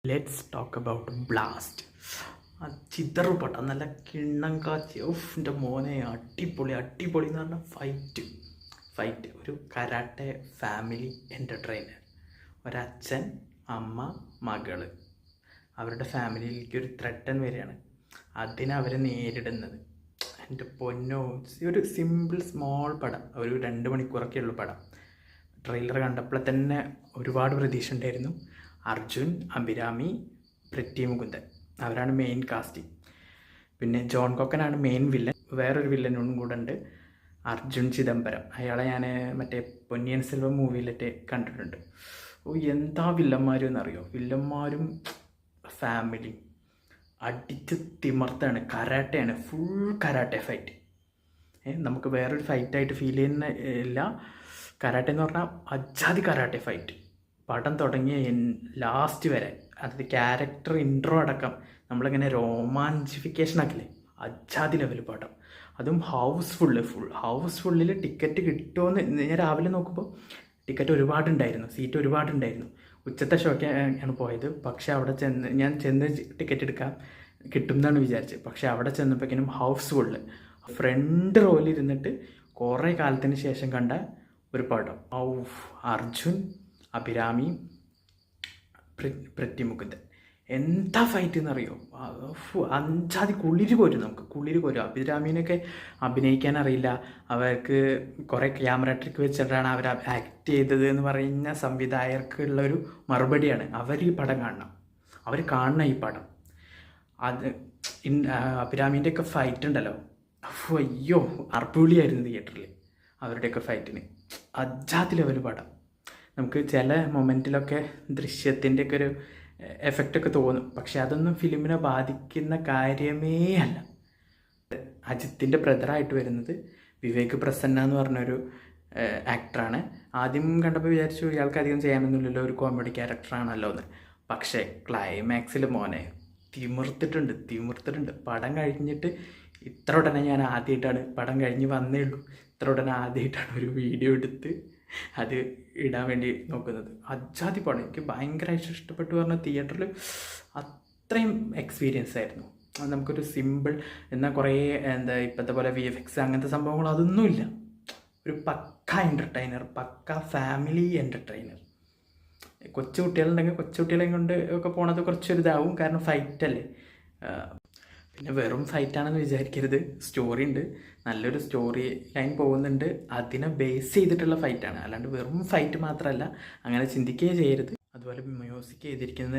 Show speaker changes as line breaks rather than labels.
Let's talk about blast. ആ ചിതറുപടം നല്ല കിണ്ണം കാച്ചി എൻ്റെ മോനെ അടിപൊളി അടിപൊളി എന്ന് പറഞ്ഞാൽ ഫൈറ്റ് ഒരു കരാട്ടെ ഫാമിലി എൻ്റർടൈനർ. ഒരച്ഛൻ, അമ്മ, മകള്, അവരുടെ ഫാമിലിയിലേക്ക് ഒരു ത്രട്ടൻ വരികയാണ്. അതിനവരെ നേരിടുന്നത് എൻ്റെ പൊന്നോ, ഒരു സിമ്പിൾ സ്മോൾ പടം, ഒരു 2 മണിക്കൂറൊക്കെ ഉള്ളു പടം. ട്രെയിലർ കണ്ടപ്പോൾ തന്നെ ഒരുപാട് പ്രതീക്ഷ ഉണ്ടായിരുന്നു. അർജുൻ, അഭിരാമി, പ്രിറ്റി മുകുന്ദൻ അവരാണ് മെയിൻ കാസ്റ്റിംഗ്. പിന്നെ ജോൺ കോക്കനാണ് മെയിൻ വില്ലൻ. വേറൊരു വില്ലനും കൂടെ ഉണ്ട്, അർജുൻ ചിദംബരം. അയാളെ ഞാൻ മറ്റേ പൊന്നിയൻ സെൽവം മൂവിയിലൊക്കെ കണ്ടിട്ടുണ്ട്. എന്താ വില്ലന്മാരെന്നറിയോ? വില്ലന്മാരും ഫാമിലി അടിച്ച് തിമർത്താണ്. കരാട്ടയാണ്, ഫുൾ കരാട്ടെ ഫൈറ്റ്. നമുക്ക് വേറൊരു ഫൈറ്റായിട്ട് ഫീൽ ചെയ്യുന്ന ഇല്ല. കരാട്ടെ എന്ന് പറഞ്ഞാൽ അജാതി കരാട്ടെ ഫൈറ്റ്. പടം തുടങ്ങിയ ലാസ്റ്റ് വരെ, അതായത് ക്യാരക്ടർ ഇൻട്രോ അടക്കം നമ്മളിങ്ങനെ രോമാഞ്ചിഫിക്കേഷൻ ആക്കില്ലേ, അജാതി ലെവൽ പടം. അതും ഫുൾ ഹൗസ്ഫുള്ളിൽ ടിക്കറ്റ് കിട്ടുമെന്ന് ഞാൻ രാവിലെ നോക്കുമ്പോൾ ടിക്കറ്റ് ഒരുപാടുണ്ടായിരുന്നു, സീറ്റ് ഒരുപാടുണ്ടായിരുന്നു. ഉച്ചത്തെ ഷോയ്ക്ക് ആണ് പോയത്. പക്ഷേ അവിടെ ഞാൻ ചെന്ന് ടിക്കറ്റ് എടുക്കാൻ കിട്ടും എന്നാണ് വിചാരിച്ചത്. പക്ഷേ അവിടെ ചെന്നപ്പോഴേക്കും ഹൗസ്ഫുള്ള്, ഫ്രണ്ട് റോയിലിരുന്നിട്ട് കുറേ കാലത്തിന് ശേഷം കണ്ട ഒരു പടം. അർജുൻ, അഭിരാമി, പ്രിറ്റി മുകുന്ദൻ എന്താ ഫൈറ്റ് എന്നറിയോ? അഞ്ചാതി കുളിര് പോരും, നമുക്ക് കുളിര് പോരും. അഭിരാമീനൊക്കെ അഭിനയിക്കാൻ അറിയില്ല, അവർക്ക് കുറേ ക്യാമറ ട്രിക്ക് വെച്ചിട്ടാണ് അവർ ആക്ട് ചെയ്തത് എന്ന് പറയുന്ന സംവിധായകർക്കുള്ളൊരു മറുപടിയാണ്. അവർ ഈ പടം കാണണം, അവർ കാണണം ഈ പടം. അത് അഭിരാമീൻ്റെയൊക്കെ ഫൈറ്റ് ഉണ്ടല്ലോ, അയ്യോ അർപ്പുളിയായിരുന്നു തിയേറ്ററിൽ അവരുടെയൊക്കെ ഫൈറ്റിന്. അജാതി ലെവൽ പടം. നമുക്ക് ചില മൊമെൻറ്റിലൊക്കെ ദൃശ്യത്തിൻ്റെയൊക്കെ ഒരു എഫക്റ്റൊക്കെ തോന്നും, പക്ഷെ അതൊന്നും ഫിലിമിനെ ബാധിക്കുന്ന കാര്യമേ അല്ല. അജിത്തിൻ്റെ ബ്രദറായിട്ട് വരുന്നത് വിവേക് പ്രസന്ന എന്ന് പറഞ്ഞൊരു ആക്ടറാണ്. ആദ്യം കണ്ടപ്പോൾ വിചാരിച്ചു ഇയാൾക്ക് അധികം ചെയ്യാനൊന്നുമില്ലല്ലോ, ഒരു കോമഡി ക്യാരക്ടറാണല്ലോ എന്ന്. പക്ഷേ ക്ലൈമാക്സിൽ മോനെ തിമിർത്തിട്ടുണ്ട്. പടം കഴിഞ്ഞിട്ട് ഇത്ര ഉടനെ ഞാൻ ആദ്യമായിട്ടാണ്, പടം കഴിഞ്ഞ് വന്നേ ഉള്ളൂ, ഇത്ര ഉടനെ ആദ്യമായിട്ടാണ് ഒരു വീഡിയോ എടുത്ത് അത് ഇടാൻ വേണ്ടി നോക്കുന്നത്. അജാതി പടം, എനിക്ക് ഭയങ്കരമായിട്ട് ഇഷ്ടപ്പെട്ടു. പറഞ്ഞ തിയേറ്ററിൽ അത്രയും എക്സ്പീരിയൻസ് ആയിരുന്നു. നമുക്കൊരു സിമ്പിൾ എന്നാൽ കുറേ ഇപ്പോഴത്തെ പോലെ VFX അങ്ങനത്തെ സംഭവങ്ങൾ അതൊന്നുമില്ല. ഒരു പക്ക എൻ്റർടൈനർ, പക്ക ഫാമിലി എൻ്റർടൈനർ. കൊച്ചുകുട്ടികളുണ്ടെങ്കിൽ കൊച്ചുകുട്ടികളെയും കൊണ്ട് ഒക്കെ പോണത് കുറച്ചൊരു ഇതാവും, കാരണം ഫൈറ്റല്ലേ. പിന്നെ വെറും ഫൈറ്റാണെന്ന് വിചാരിക്കരുത്, സ്റ്റോറി ഉണ്ട്, നല്ലൊരു സ്റ്റോറി ലൈൻ പോകുന്നുണ്ട്. അതിനെ ബേസ് ചെയ്തിട്ടുള്ള ഫൈറ്റാണ്, അല്ലാണ്ട് വെറും ഫൈറ്റ് മാത്രമല്ല, അങ്ങനെ ചിന്തിക്കുകയേ ചെയ്യരുത്. അതുപോലെ മ്യൂസിക് ചെയ്തിരിക്കുന്നത്